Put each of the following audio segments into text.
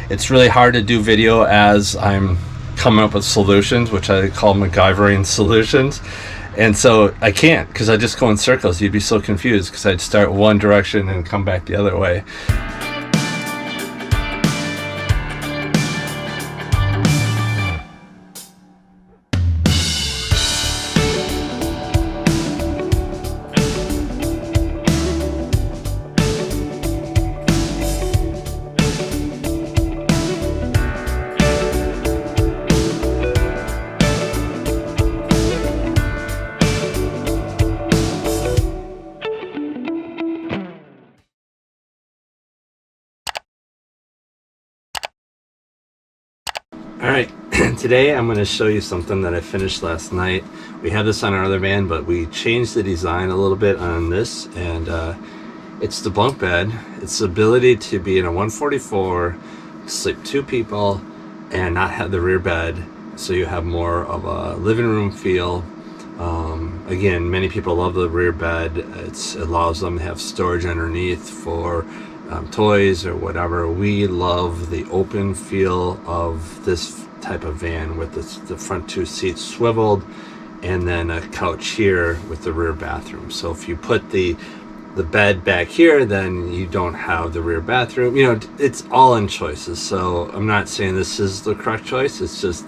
It's really hard to do video as I'm coming up with solutions, which I call MacGyvering solutions. And so I can't, because I just go in circles. You'd be so confused because I'd start one direction and come back the other way. Alright, today I'm going to show you something that I finished last night. We had this on our other van, but we changed the design a little bit on this, and it's the bunk bed. It's the ability to be in a 144, sleep 2 people, and not have the rear bed, so you have more of a living room feel. Again, many people love the rear bed. It allows them to have storage underneath for toys or whatever. We love the open feel of this type of van with the front 2 seats swiveled, and then a couch here with the rear bathroom. So if you put the bed back here, then you don't have the rear bathroom. You know, it's all in choices. So I'm not saying this is the correct choice. It's just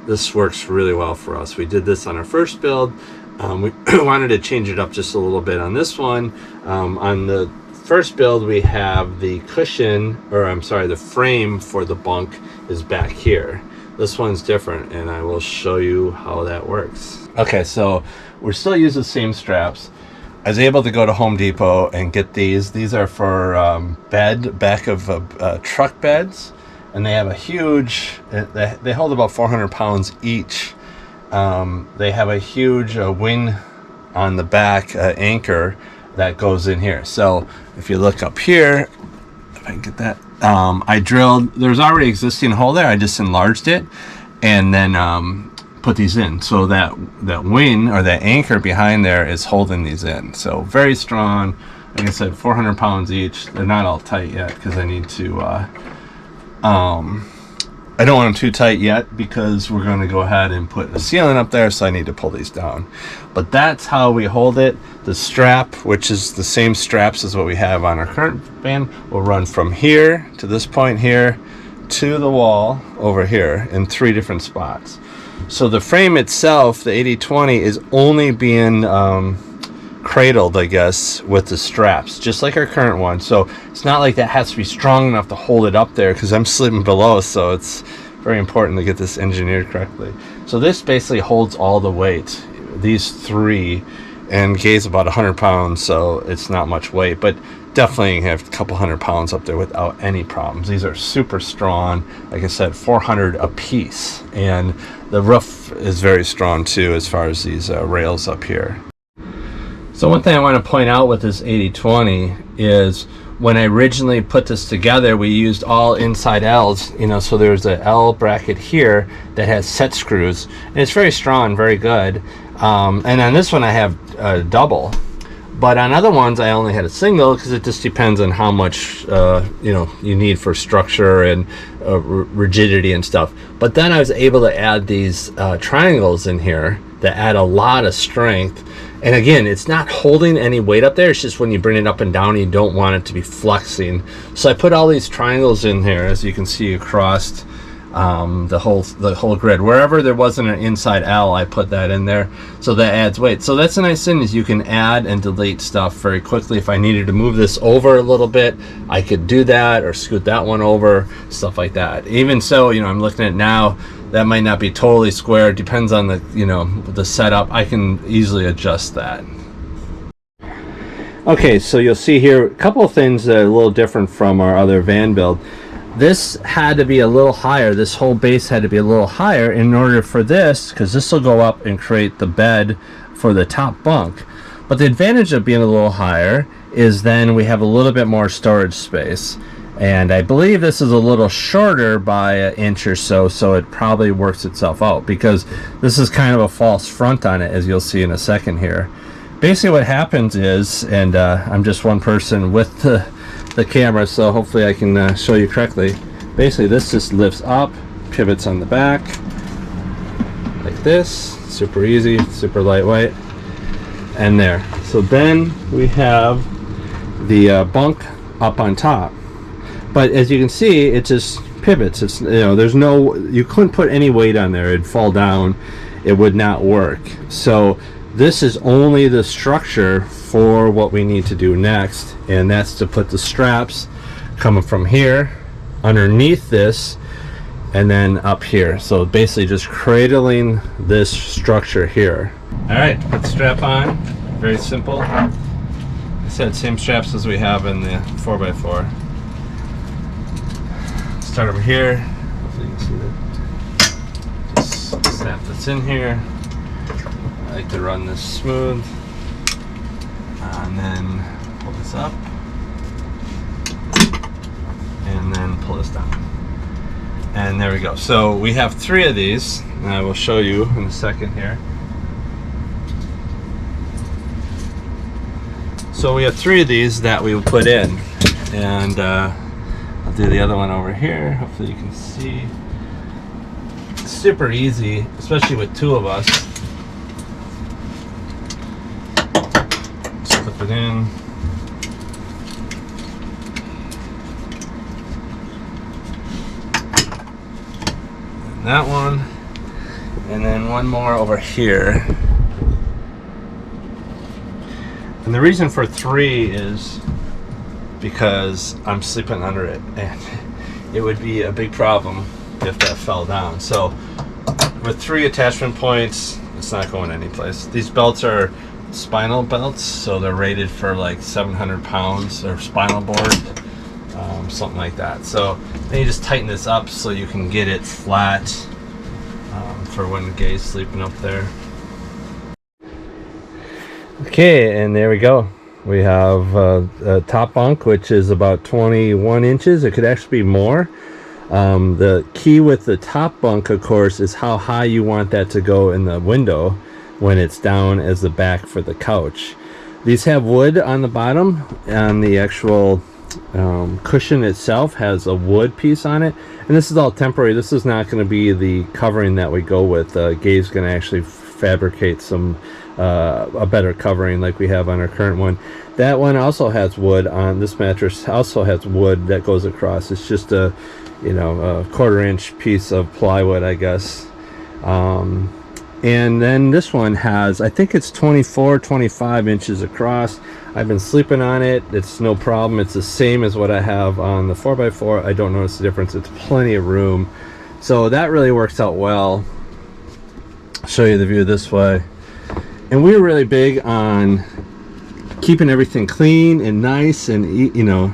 this works really well for us. We did this on our first build. We wanted to change it up just a little bit on this one. On the first build, we have the cushion, or I'm sorry, the frame for the bunk is back here. This one's different, and I will show you how that works. Okay, so we're still using the same straps. I was able to go to Home Depot and get these. These are for back of truck beds, and they have a huge, they hold about 400 pounds each. They have a huge wing on the back anchor that goes in here. So if you look up here, if I can get that, I drilled, there's already existing hole there. I just enlarged it and then put these in. So that wing or that anchor behind there is holding these in. So very strong. Like I said, 400 pounds each. They're not all tight yet because I need to, I don't want them too tight yet because we're going to go ahead and put a ceiling up there, so I need to pull these down. But that's how we hold it. The strap, which is the same straps as what we have on our current van, will run from here to this point here to the wall over here in 3 different spots. So the frame itself, the 80/20, is only being cradled, I guess, with the straps, just like our current one. So it's not like that has to be strong enough to hold it up there, because I'm sleeping below, so it's very important to get this engineered correctly. So this basically holds all the weight, these 3, and weighs about 100 pounds, so it's not much weight, but definitely have a couple 100 pounds up there without any problems. These are super strong, like I said, 400 a piece, and the roof is very strong too as far as these rails up here. So one thing I want to point out with this 80/20 is when I originally put this together, we used all inside L's, you know, so there's a L bracket here that has set screws, and it's very strong, very good. And on this one I have a double, but on other ones I only had a single, because it just depends on how much you know, you need for structure and rigidity and stuff. But then I was able to add these triangles in here that add a lot of strength. And again, it's not holding any weight up there. It's just when you bring it up and down, you don't want it to be flexing. So I put all these triangles in here, as you can see across the whole grid. Wherever there wasn't an inside L, I put that in there, so that adds weight. So that's a nice thing, is you can add and delete stuff very quickly. If I needed to move this over a little bit, I could do that, or scoot that one over, stuff like that. Even so, you know, I'm looking at it now, that might not be totally square. It depends on the, you know, the setup. I can easily adjust that. Okay, so you'll see here a couple of things that are a little different from our other van build. This had to be a little higher. This whole base had to be a little higher in order for this, because this will go up and create the bed for the top bunk. But the advantage of being a little higher is then we have a little bit more storage space. And I believe this is a little shorter by an inch or so, so it probably works itself out, because this is kind of a false front on it, as you'll see in a second here. Basically what happens is, and I'm just one person with the camera, so hopefully I can show you correctly. basically this just lifts up, pivots on the back like this. Super easy, super lightweight. And there. So then we have the bunk up on top. But as you can see, it just pivots. It's, you know, there's no, you couldn't put any weight on there. It'd fall down. It would not work. So this is only the structure for what we need to do next, and that's to put the straps coming from here underneath this and then up here. So basically just cradling this structure here. All right, put the strap on. Very simple. I said same straps as we have in the 4x4. Start over here. Hopefully you can see that. Just snap this in here. I like to run this smooth. And then pull this up. And then pull this down. And there we go. So we have 3 of these, and I will show you in a second here. So we have 3 of these that we will put in, and I'll do the other one over here. Hopefully you can see. It's super easy, especially with 2 of us. Slip it in. And that one, and then one more over here. And the reason for 3 is because I'm sleeping under it, and it would be a big problem if that fell down. So with 3 attachment points, it's not going anyplace. These belts are spinal belts, so they're rated for like 700 pounds or spinal board, something like that. So then you just tighten this up so you can get it flat for when Gay's sleeping up there. Okay, and there we go. We have a top bunk, which is about 21 inches. It could actually be more. The key with the top bunk, of course, is how high you want that to go in the window when it's down as the back for the couch. These have wood on the bottom, and the actual cushion itself has a wood piece on it. And this is all temporary. This is not going to be the covering that we go with. Gabe's going to actually fabricate some a better covering like we have on our current one. That one also has wood on this mattress. Also has wood that goes across. It's just a, you know, a 1/4 inch piece of plywood, I guess. And then this one has, I think it's 24-25 inches across. I've been sleeping on it. It's no problem. It's the same as what I have on the 4x4. I don't notice the difference. It's plenty of room, so that really works out well. I'll show you the view this way. And we're really big on keeping everything clean and nice and, you know,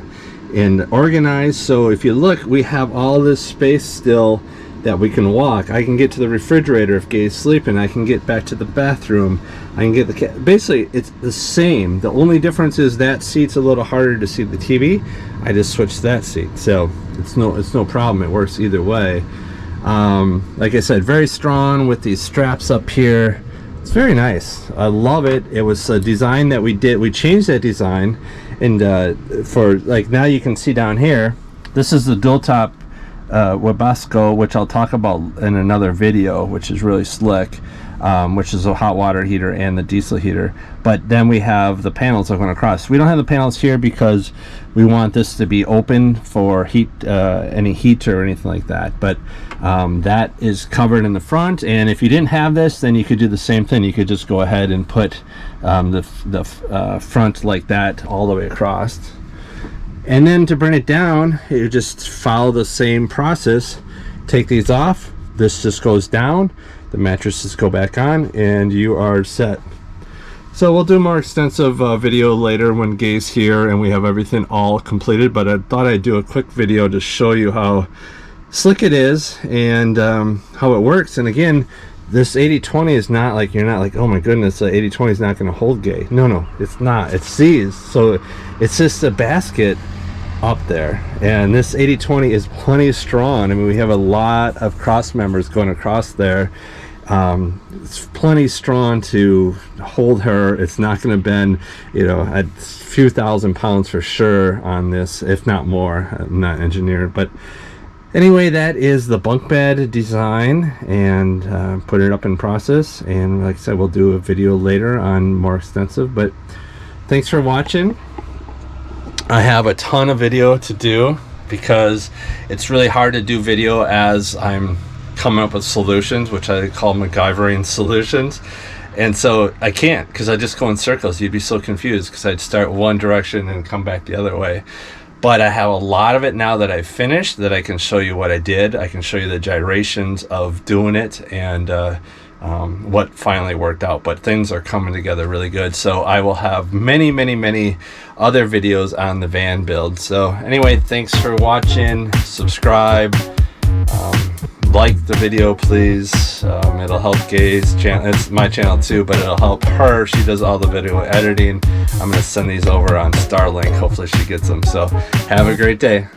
and organized. So if you look, we have all this space still that we can walk. I can get to the refrigerator if Gay's sleeping. I can get back to the bathroom. I can get the cat. Basically, it's the same. The only difference is that seat's a little harder to see the TV. I just switched that seat, so it's no problem. It works either way. Like I said, very strong with these straps up here. It's very nice. I love it. It was a design that we did. We changed that design, and for like now you can see down here. This is the dual top Webasto, which I'll talk about in another video, which is really slick, which is a hot water heater and the diesel heater. But then we have the panels that are going across. We don't have the panels here because we want this to be open for heat, any heat or anything like that. But that is covered in the front, and if you didn't have this, then you could do the same thing. You could just go ahead and put the front like that all the way across. And then to bring it down, you just follow the same process. Take these off, this just goes down, the mattresses go back on, and you are set. So we'll do a more extensive video later when Gay's here and we have everything all completed, but I thought I'd do a quick video to show you how slick it is and how it works. And again, this 80/20 is not like, you're not like, oh my goodness, 80/20 is not going to hold Gay. No, it's not. It's these. So it's just a basket up there, and this 80/20 is plenty strong. I mean, we have a lot of cross members going across there. It's plenty strong to hold her. It's not going to bend, you know, a few thousand pounds for sure on this, if not more. I'm not an engineer, but Anyway, that is the bunk bed design, and put it up in process. And like I said, we'll do a video later on more extensive. But thanks for watching. I have a ton of video to do because it's really hard to do video as I'm coming up with solutions, which I call MacGyvering solutions. And so I can't, because I just go in circles. You'd be so confused because I'd start one direction and come back the other way. But I have a lot of it now that I've finished, that I can show you what I did. I can show you the gyrations of doing it, and what finally worked out. But things are coming together really good. So I will have many, many, many other videos on the van build. So anyway, thanks for watching. Subscribe. Like the video, please. It'll help Gay's channel. It's my channel too, but it'll help her. She does all the video editing. I'm going to send these over on Starlink. Hopefully she gets them. So have a great day.